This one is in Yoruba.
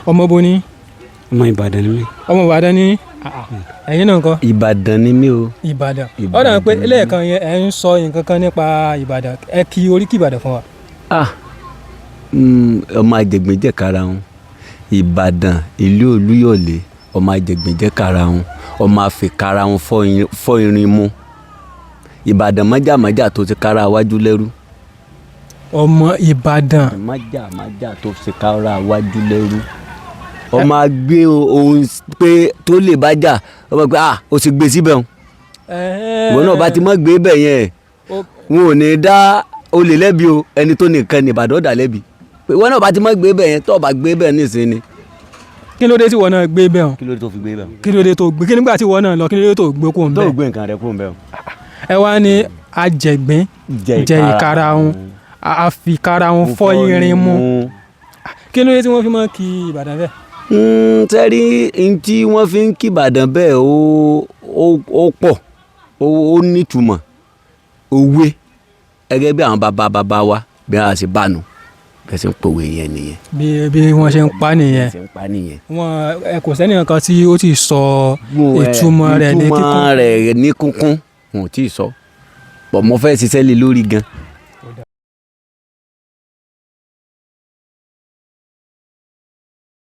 ọmọ bo ni. ọmọ Ìbàdàn ni mí. ọmọ Ìbàdàn ni. ẹ̀yin náà ńkọ́. Ìbàdàn ni mí o. Ìbàdàn ó dà pé lẹ́ẹ̀kan yẹn ẹ̀ ń sọ nǹkan kan nípa Ìbàdàn ẹ kí oríkì Ìbàdàn fún wa. ọmọ Àjẹgbẹ́jẹ́ karahun Ìbàdàn ìlú Olúyọ̀lé ọmọ Àjẹgbẹ́jẹ́ karahun ọmọ àfikárahun fọ́ irin mu Ìbàdàn májàmájà tó ti kára wájú lẹ́rú. ọmọ Ìbàdàn májàmájà tó ti kára wájú lẹ́rú. ọmọ agbé ohun pé tó lè bá jà ọmọ pé o sì gbé síbẹ̀ o. ìwọ náà bá ti mọ́ gbé bẹ̀ yẹn wọn ò ní dá olè lẹ́bi o ẹni tó nìkan ní Ìbàdàn dá lẹ́bi. ìwọ náà bá ti mọ́ gbé bẹ̀ yẹn tó bá gbé bẹ̀ nísìnyí. kí ló dé tí ìwọ náà gbé bẹ̀ o. kí ló dé tó fi gbé bẹ̀ o. kí ló dé tó gbé kí nígbà tí ìwọ náà lọ kí ló dé tó gbé kó ń bẹ̀. tó gbé nǹkan rẹ kó ń bẹ̀ o. ẹ wá ní Àjẹgbẹ́ jẹ ìkarahun àfikárahun fọ́ irin mu kí ló dé tí wọ́n fi máa kí Ìbàdàn bẹ́ẹ̀. sẹ́rí tí wọ́n fi ń kí Ìbàdàn bẹ́ẹ̀ ó pọ̀ ó nítumọ̀ òwe gẹ́gẹ́ bí àwọn bàbá wa bí wọ́n ṣe bá nu bẹ́ẹ̀ ṣe ń pòwe yẹn nìyẹn. bí wọ́n ṣe ń pa nìyẹn. wọn kò sẹ́ni kankan tí ó ti sọ ìtumọ̀ rẹ̀ ní kíkún. ìtumọ̀ rẹ̀ ní kíkún wọn ò tí ì sọ pọ̀ mo fẹ́ ṣiṣẹ́ lé lórí gan-an.